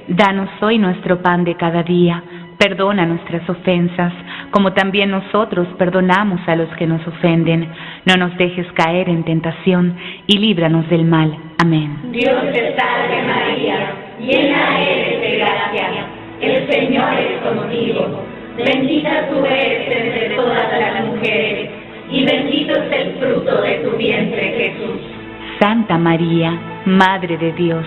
Danos hoy nuestro pan de cada día. Perdona nuestras ofensas, como también nosotros perdonamos a los que nos ofenden. No nos dejes caer en tentación y líbranos del mal. Amén. Dios te salve María, llena eres de gracia, el Señor es contigo. Bendita tú eres entre todas las mujeres, y bendito es el fruto de tu vientre, Jesús. Santa María, Madre de Dios,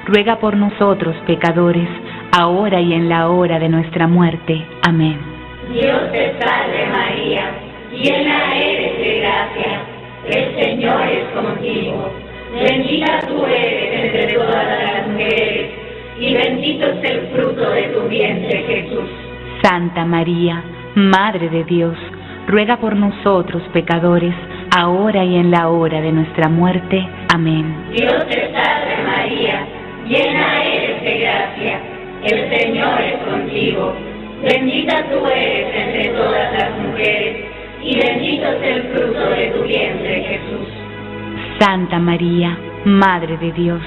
ruega por nosotros pecadores, ahora y en la hora de nuestra muerte. Amén. Dios te salve María, llena eres de gracia, el Señor es contigo. Bendita tú eres entre todas las mujeres, y bendito es el fruto de tu vientre, Jesús. Santa María, Madre de Dios, ruega por nosotros pecadores, ahora y en la hora de nuestra muerte. Amén. Dios te salve María, llena eres de gracia, el Señor es contigo. Bendita tú eres entre todas las mujeres, y bendito es el fruto de tu vientre, Jesús. Santa María, Madre de Dios,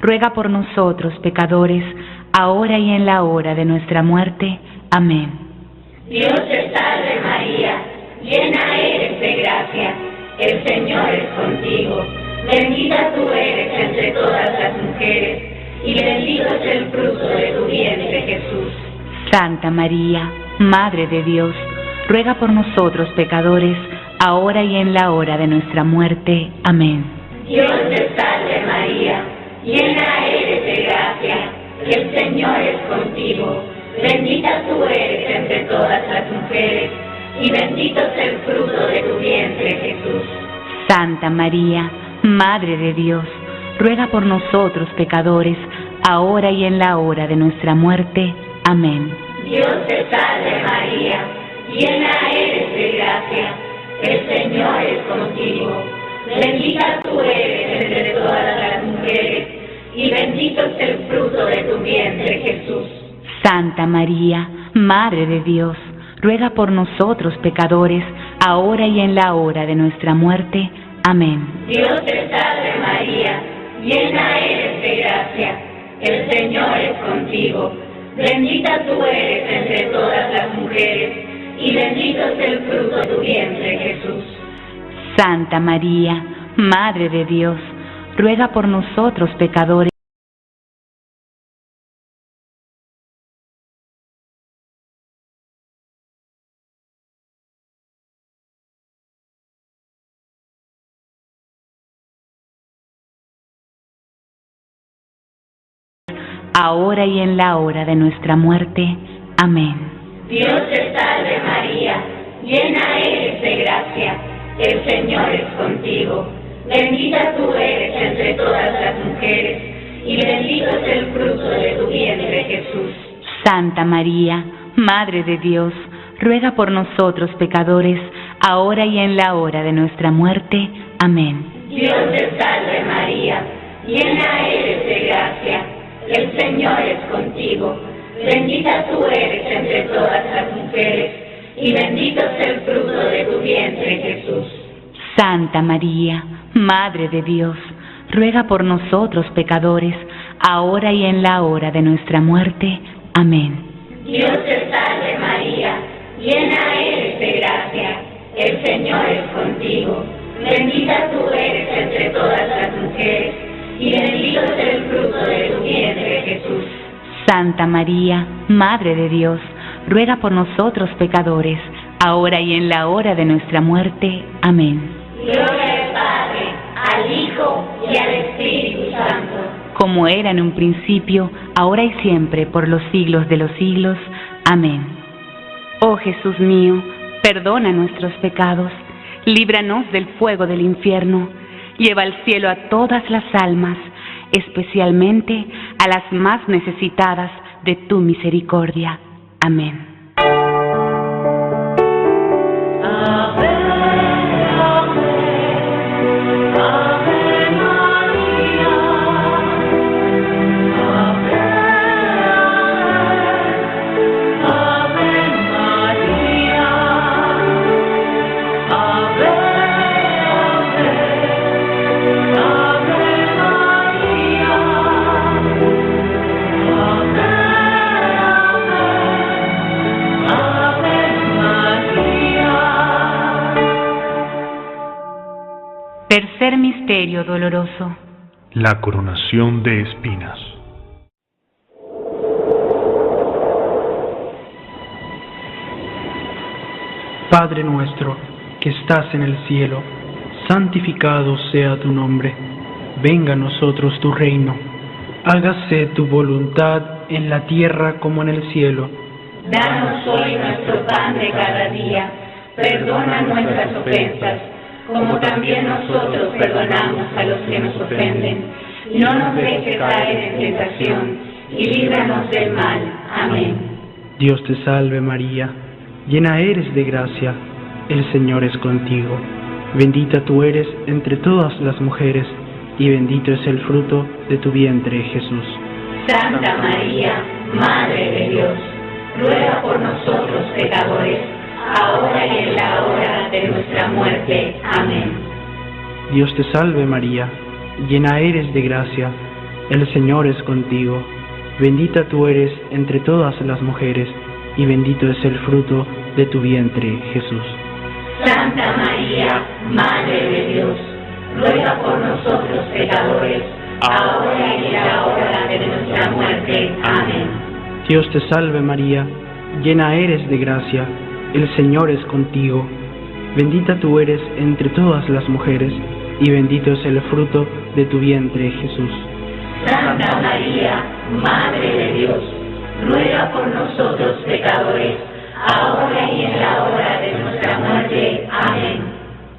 ruega por nosotros pecadores, ahora y en la hora de nuestra muerte. Amén. Dios te salve María, llena eres de gracia, el Señor es contigo. Bendita tú eres entre todas las mujeres, y bendito es el fruto de tu vientre, Jesús. Santa María, Madre de Dios, ruega por nosotros pecadores, ahora y en la hora de nuestra muerte. Amén. Dios te salve María, llena eres de gracia, el Señor es contigo. Bendita tú eres entre todas las mujeres, y bendito es el fruto de tu vientre, Jesús. Santa María, Madre de Dios, ruega por nosotros pecadores, ahora y en la hora de nuestra muerte. Amén. Dios te salve María, llena eres de gracia, el Señor es contigo. Bendita tú eres entre todas las mujeres, y bendito es el fruto de tu vientre, Jesús. Santa María, Madre de Dios, ruega por nosotros pecadores, ahora y en la hora de nuestra muerte. Amén. Dios te salve María, llena eres de gracia, el Señor es contigo. Bendita tú eres entre todas las mujeres, y bendito es el fruto de tu vientre, Jesús. Santa María, Madre de Dios, ruega por nosotros pecadores, ahora y en la hora de nuestra muerte. Amén. Dios te salve María, llena eres de gracia, el Señor es contigo. Bendita tú eres entre todas las mujeres, y bendito es el fruto de tu vientre, Jesús. Santa María, Madre de Dios, ruega por nosotros pecadores, ahora y en la hora de nuestra muerte. Amén. Dios te salve María, llena eres de gracia, el Señor es contigo. Bendita tú eres entre todas las mujeres, y bendito es el fruto de tu vientre, Jesús. Santa María, Madre de Dios, ruega por nosotros pecadores, ahora y en la hora de nuestra muerte. Amén. Dios te salve María, llena eres de gracia, el Señor es contigo. Bendita tú eres entre todas las mujeres, y bendito es el fruto de tu vientre, Jesús. Santa María, Madre de Dios, ruega por nosotros pecadores, ahora y en la hora de nuestra muerte. Amén. Gloria al Padre, al Hijo y al Espíritu Santo. Como era en un principio, ahora y siempre, por los siglos de los siglos. Amén. Oh Jesús mío, perdona nuestros pecados, líbranos del fuego del infierno, lleva al cielo a todas las almas, especialmente a las más necesitadas de tu misericordia. Amén. Ave Tercer misterio doloroso. La coronación de espinas. Padre nuestro, que estás en el cielo, santificado sea tu nombre. Venga a nosotros tu reino. Hágase tu voluntad en la tierra como en el cielo. Danos hoy nuestro pan de cada día. Perdona nuestras ofensas, como también nosotros perdonamos a los que nos ofenden. No nos dejes caer en tentación, y líbranos del mal. Amén. Dios te salve María, llena eres de gracia, el Señor es contigo. Bendita tú eres entre todas las mujeres, y bendito es el fruto de tu vientre, Jesús. Santa María, Madre de Dios, ruega por nosotros pecadores, ahora y en la hora de nuestra muerte. Amén. Dios te salve María, llena eres de gracia, el Señor es contigo. Bendita tú eres entre todas las mujeres, y bendito es el fruto de tu vientre, Jesús. Santa María, Madre de Dios, ruega por nosotros pecadores, ahora y en la hora de nuestra muerte. Amén. Dios te salve María, llena eres de gracia, el Señor es contigo. Bendita tú eres entre todas las mujeres, y bendito es el fruto de tu vientre, Jesús. Santa María, Madre de Dios, ruega por nosotros pecadores, ahora y en la hora de nuestra muerte. Amén.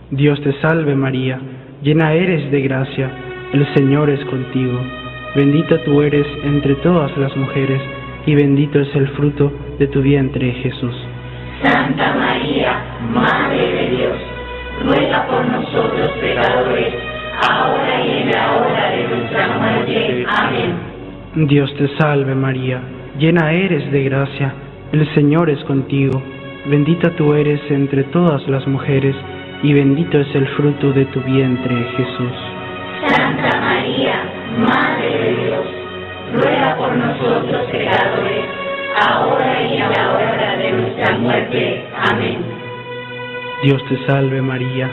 Dios te salve María, llena eres de gracia, el Señor es contigo. Bendita tú eres entre todas las mujeres, y bendito es el fruto de tu vientre, Jesús. Santa María, Madre de Dios, ruega por nosotros pecadores, ahora y en la hora de nuestra muerte. Amén. Dios te salve María, llena eres de gracia, el Señor es contigo. Bendita tú eres entre todas las mujeres, y bendito es el fruto de tu vientre, Jesús. Santa María, Madre de Dios, ruega por nosotros pecadores, ahora y en la hora de nuestra muerte. Amén. Dios te salve María,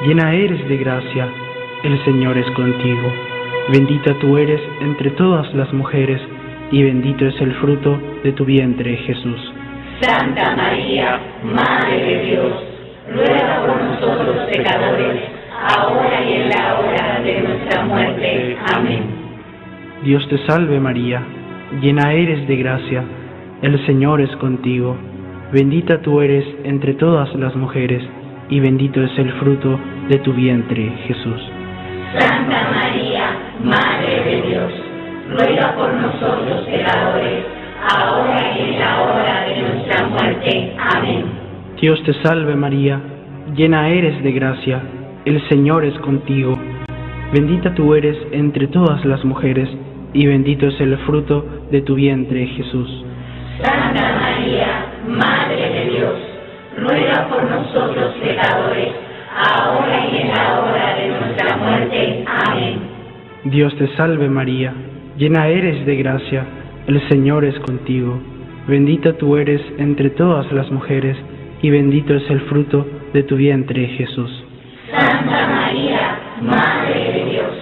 llena eres de gracia, el Señor es contigo. Bendita tú eres entre todas las mujeres, y bendito es el fruto de tu vientre, Jesús. Santa María, Madre de Dios, ruega por nosotros pecadores, ahora y en la hora de nuestra muerte. Amén. Dios te salve María, llena eres de gracia, el Señor es contigo. Bendita tú eres entre todas las mujeres, y bendito es el fruto de tu vientre, Jesús. Santa María, Madre de Dios, ruega por nosotros pecadores, ahora y en la hora de nuestra muerte. Amén. Dios te salve María, llena eres de gracia, el Señor es contigo. Bendita tú eres entre todas las mujeres, y bendito es el fruto de tu vientre, Jesús. Santa María, Madre de Dios, ruega por nosotros pecadores, ahora y en la hora de nuestra muerte. Amén. Dios te salve María, llena eres de gracia, el Señor es contigo. Bendita tú eres entre todas las mujeres, y bendito es el fruto de tu vientre, Jesús. Santa María, Madre de Dios,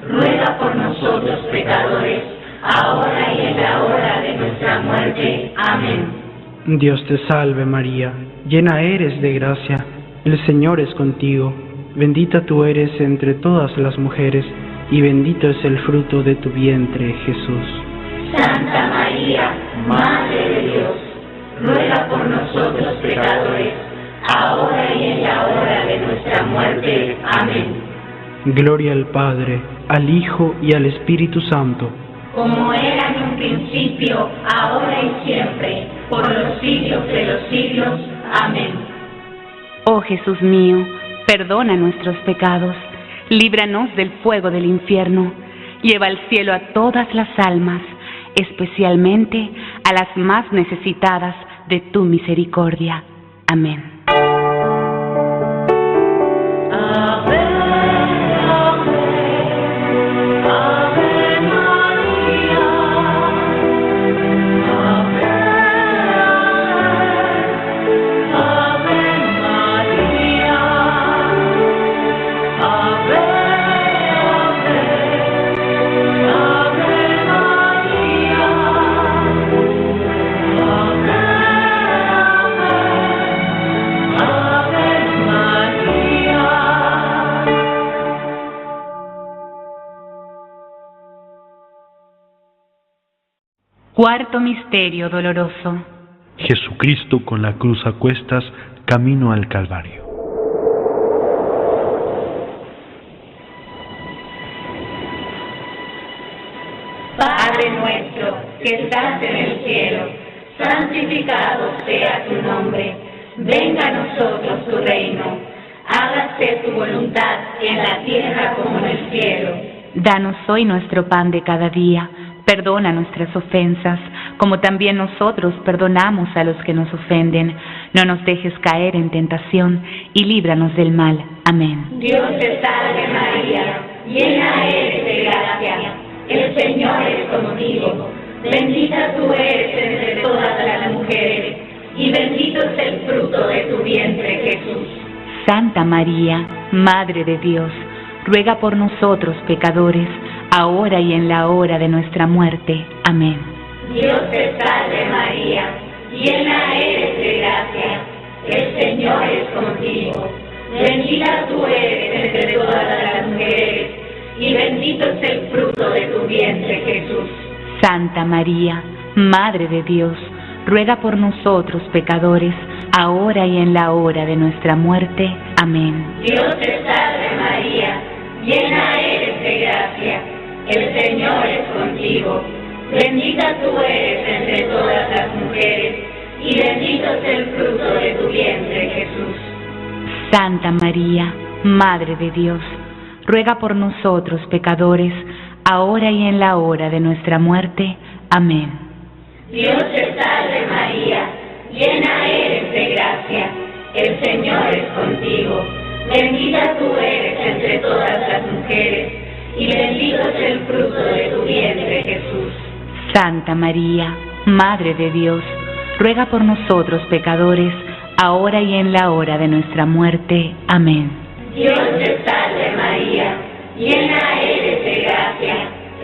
ruega por nosotros pecadores, ahora y en la hora de nuestra muerte. Amén. Dios te salve María, llena eres de gracia, el Señor es contigo. Bendita tú eres entre todas las mujeres, y bendito es el fruto de tu vientre, Jesús. Santa María, Madre de Dios, ruega por nosotros pecadores, ahora y en la hora de nuestra muerte. Amén. Gloria al Padre, al Hijo y al Espíritu Santo. Como era en un principio, ahora y siempre, por los siglos de los siglos. Amén. Oh Jesús mío, perdona nuestros pecados, líbranos del fuego del infierno, lleva al cielo a todas las almas, especialmente a las más necesitadas de tu misericordia. Amén. Ave Cuarto misterio doloroso. Jesucristo con la cruz a cuestas, camino al Calvario. Padre nuestro que estás en el cielo, santificado sea tu nombre. Venga a nosotros tu reino. Hágase tu voluntad en la tierra como en el cielo. Danos hoy nuestro pan de cada día. Perdona nuestras ofensas, como también nosotros perdonamos a los que nos ofenden. No nos dejes caer en tentación y líbranos del mal. Amén. Dios te salve María, llena eres de gracia. El Señor es contigo. Bendita tú eres entre todas las mujeres, y bendito es el fruto de tu vientre, Jesús. Santa María, Madre de Dios, ruega por nosotros pecadores, ahora y en la hora de nuestra muerte. Amén. Dios te salve María, llena eres de gracia. El Señor es contigo. Bendita tú eres entre todas las mujeres, y bendito es el fruto de tu vientre, Jesús. Santa María, Madre de Dios, ruega por nosotros pecadores, ahora y en la hora de nuestra muerte. Amén. Dios te salve María, llena eres de gracia. El Señor es contigo. Bendita tú eres entre todas las mujeres, y bendito es el fruto de tu vientre, Jesús. Santa María, Madre de Dios, ruega por nosotros pecadores, ahora y en la hora de nuestra muerte. Amén. Dios te salve María, llena eres de gracia. El Señor es contigo. Bendita tú eres entre todas las mujeres, y bendito es el fruto de tu vientre, Jesús. Santa María, Madre de Dios, ruega por nosotros pecadores, ahora y en la hora de nuestra muerte. Amén. Dios te salve María, llena eres de gracia.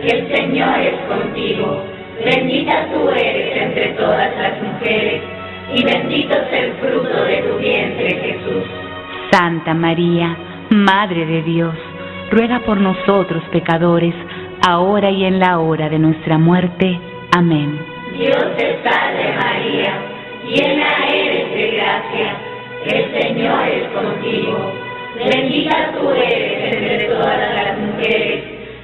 El Señor es contigo. Bendita tú eres entre todas las mujeres, y bendito es el fruto de tu vientre, Jesús. Santa María, Madre de Dios, ruega por nosotros pecadores, ahora y en la hora de nuestra muerte. Amén. Dios te salve María, llena eres de gracia. El Señor es contigo. Bendita tú eres entre todas las mujeres,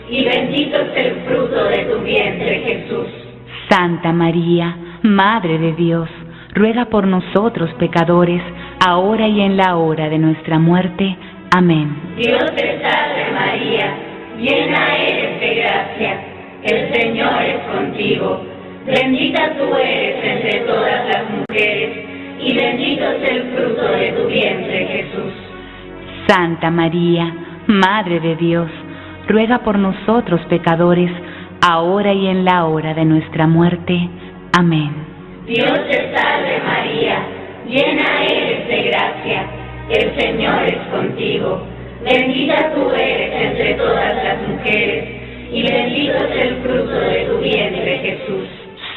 y bendito es el fruto de tu vientre, Jesús. Santa María, Madre de Dios, ruega por nosotros pecadores, ahora y en la hora de nuestra muerte. Amén. Dios te salve María, llena eres de gracia. El Señor es contigo. Bendita tú eres entre todas las mujeres, y bendito es el fruto de tu vientre, Jesús. Santa María, Madre de Dios, ruega por nosotros pecadores, ahora y en la hora de nuestra muerte. Amén. Dios te salve María, llena eres de gracia. El Señor es contigo. Bendita tú eres entre todas las mujeres, y bendito es el fruto de tu vientre, Jesús.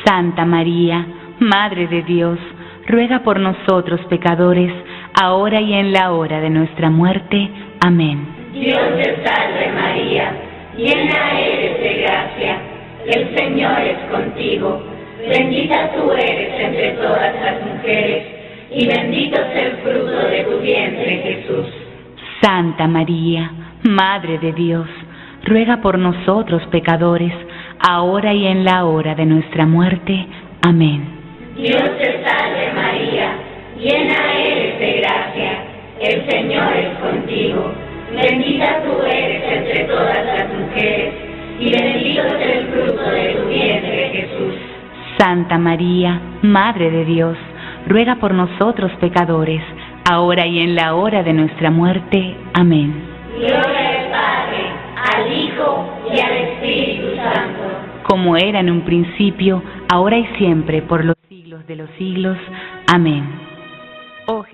Santa María, Madre de Dios, ruega por nosotros pecadores, ahora y en la hora de nuestra muerte. Amén. Dios te salve María, llena eres de gracia. El Señor es contigo. Bendita tú eres entre todas las mujeres, y bendito es el fruto de tu vientre, Jesús. Santa María, Madre de Dios, ruega por nosotros pecadores, ahora y en la hora de nuestra muerte. Amén. Dios te salve María, llena eres de gracia. El Señor es contigo. Bendita tú eres entre todas las mujeres, y bendito es el fruto de tu vientre, Jesús. Santa María, Madre de Dios, ruega por nosotros pecadores, ahora y en la hora de nuestra muerte. Amén. Gloria al Padre, al Hijo y al Espíritu Santo. Como era en un principio, ahora y siempre, por los siglos de los siglos. Amén. Oh,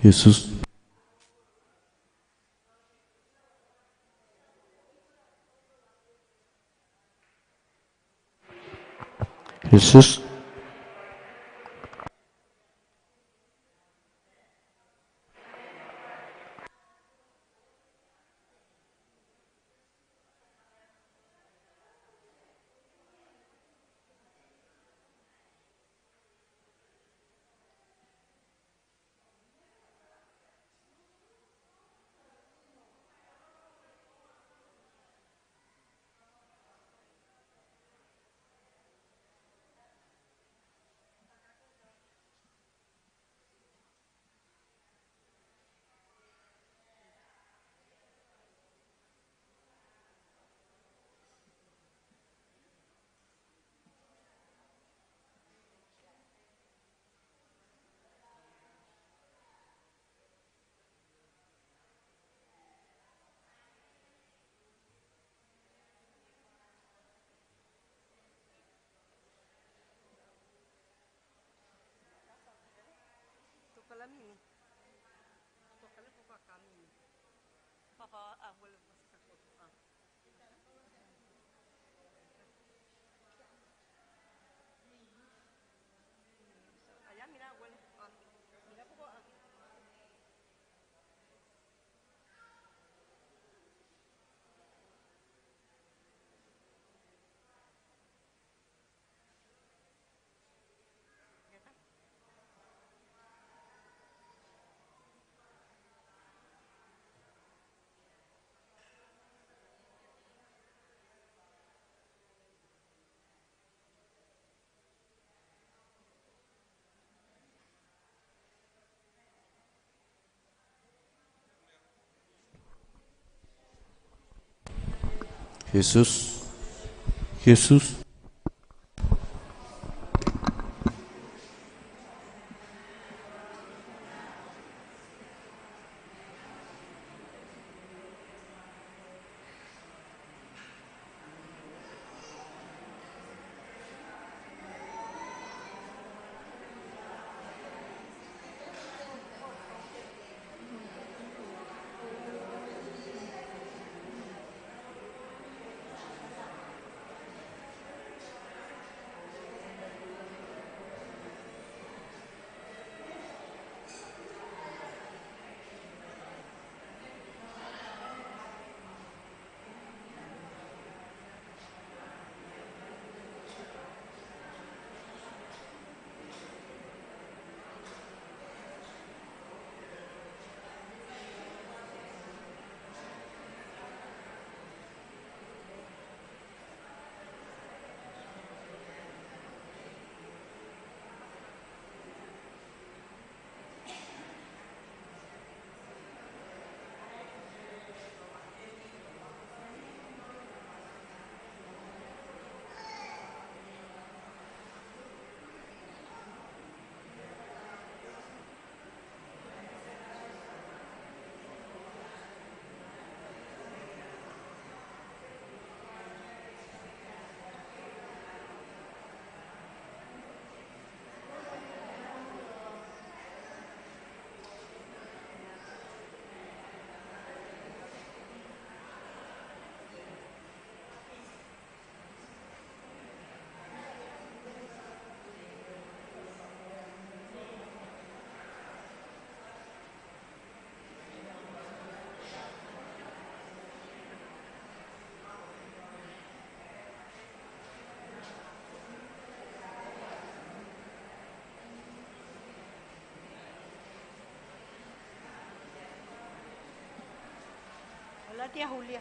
Jesús, Jesús, Jesús, Jesús, Hola, tía Julia.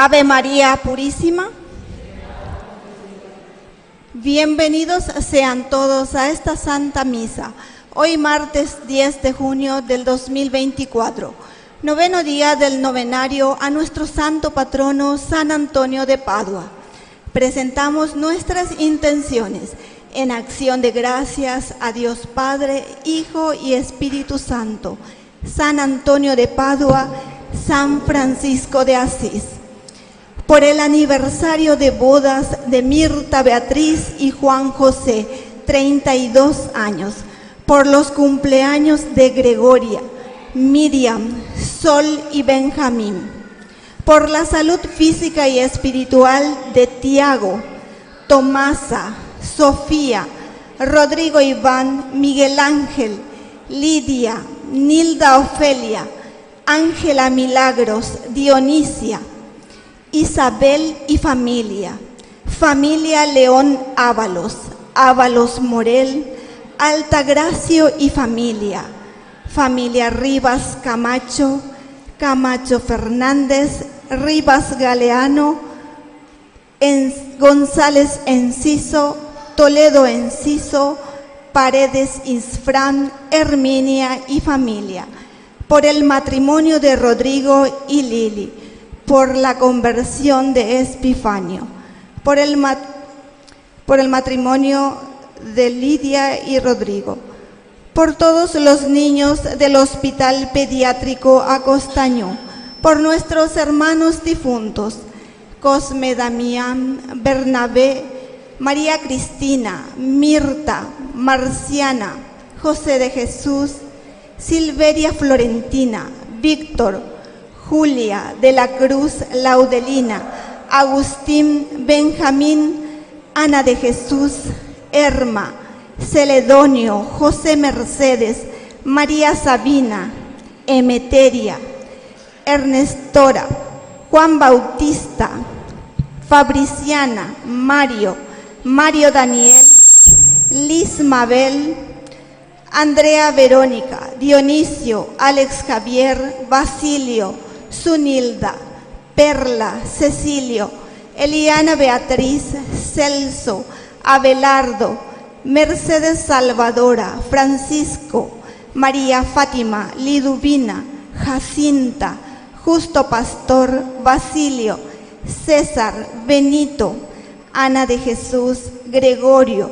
Ave María Purísima. Bienvenidos sean todos a esta Santa Misa. Hoy martes 10 de junio del 2024, noveno día del novenario a nuestro santo patrono San Antonio de Padua. Presentamos nuestras intenciones en acción de gracias a Dios Padre, Hijo y Espíritu Santo, San Antonio de Padua, San Francisco de Asís. Por el aniversario de bodas de Mirta Beatriz y Juan José, 32 años. Por los cumpleaños de Gregoria, Miriam, Sol y Benjamín. Por la salud física y espiritual de Tiago, Tomasa, Sofía, Rodrigo Iván, Miguel Ángel, Lidia, Nilda Ofelia, Ángela Milagros, Dionisia, Isabel y familia, familia León Ábalos, Ábalos Morel, Altagracio y familia, familia Rivas Camacho, Camacho Fernández, Rivas Galeano, González Enciso, Toledo Enciso, Paredes Isfrán, Herminia y familia, por el matrimonio de Rodrigo y Lili, por la conversión de Epifanio, por el matrimonio de Lidia y Rodrigo, por todos los niños del Hospital Pediátrico Acostaño, por nuestros hermanos difuntos, Cosme Damián, Bernabé, María Cristina, Mirta, Marciana, José de Jesús, Silveria Florentina, Víctor, Julia de la Cruz Laudelina, Agustín, Benjamín, Ana de Jesús, Erma, Celedonio, José Mercedes, María Sabina, Emeteria, Ernestora, Juan Bautista, Fabriciana, Mario, Mario Daniel, Liz Mabel, Andrea Verónica, Dionisio, Alex Javier, Basilio, Zunilda, Perla, Cecilio, Eliana Beatriz, Celso, Abelardo, Mercedes Salvadora, Francisco, María Fátima, Liduvina, Jacinta, Justo Pastor, Basilio, César, Benito, Ana de Jesús, Gregorio,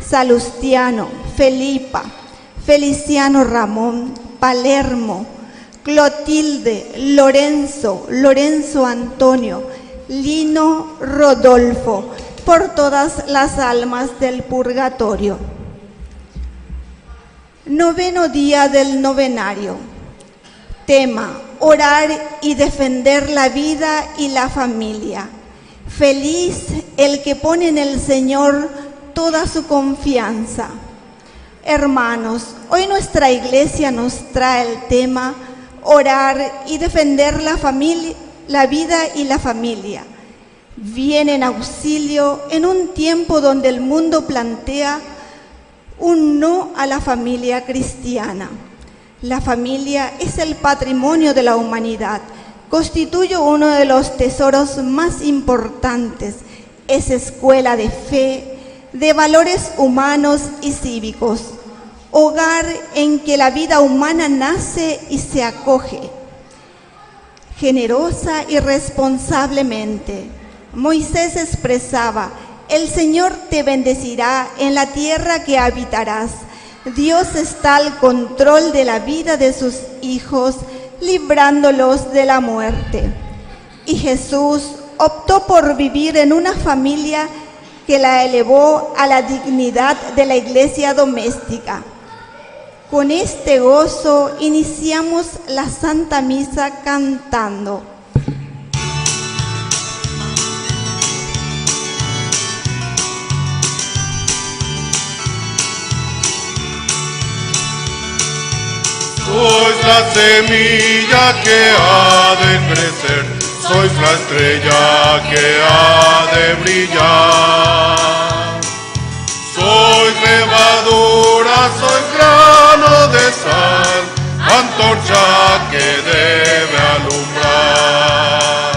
Salustiano, Felipa, Feliciano Ramón, Palermo, Clotilde, Lorenzo, Lorenzo Antonio, Lino, Rodolfo, por todas las almas del purgatorio. Noveno día del novenario. Tema: orar y defender la vida y la familia. Feliz el que pone en el Señor toda su confianza. Hermanos, hoy nuestra iglesia nos trae el tema orar y defender la familia, la vida y la familia. Viene en auxilio en un tiempo donde el mundo plantea un no a la familia cristiana. La familia es el patrimonio de la humanidad, constituye uno de los tesoros más importantes, es escuela de fe, de valores humanos y cívicos, hogar en que la vida humana nace y se acoge generosa y responsablemente. Moisés expresaba: el Señor te bendecirá en la tierra que habitarás. Dios está al control de la vida de sus hijos, librándolos de la muerte. Y Jesús optó por vivir en una familia que la elevó a la dignidad de la iglesia doméstica. Con este gozo iniciamos la Santa Misa cantando. Sois la semilla que ha de crecer, sois la estrella que ha de brillar. Sois levadura, sois grano de sal, antorcha que debe alumbrar.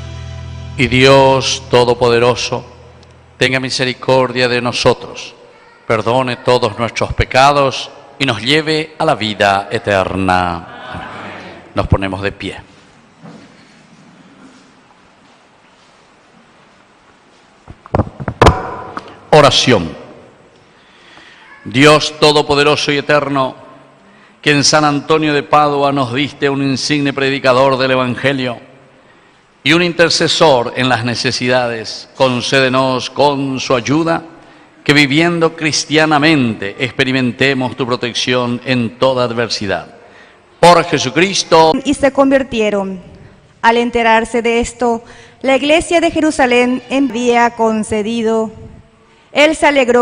Y Dios Todopoderoso, tenga misericordia de nosotros, perdone todos nuestros pecados y nos lleve a la vida eterna. Amén. Nos ponemos de pie. Oración. Dios Todopoderoso y Eterno, que en San Antonio de Padua nos diste un insigne predicador del Evangelio y un intercesor en las necesidades, concédenos con su ayuda que viviendo cristianamente experimentemos tu protección en toda adversidad. Por Jesucristo. Y se convirtieron. Al enterarse de esto, la iglesia de Jerusalén había concedido. Él se alegró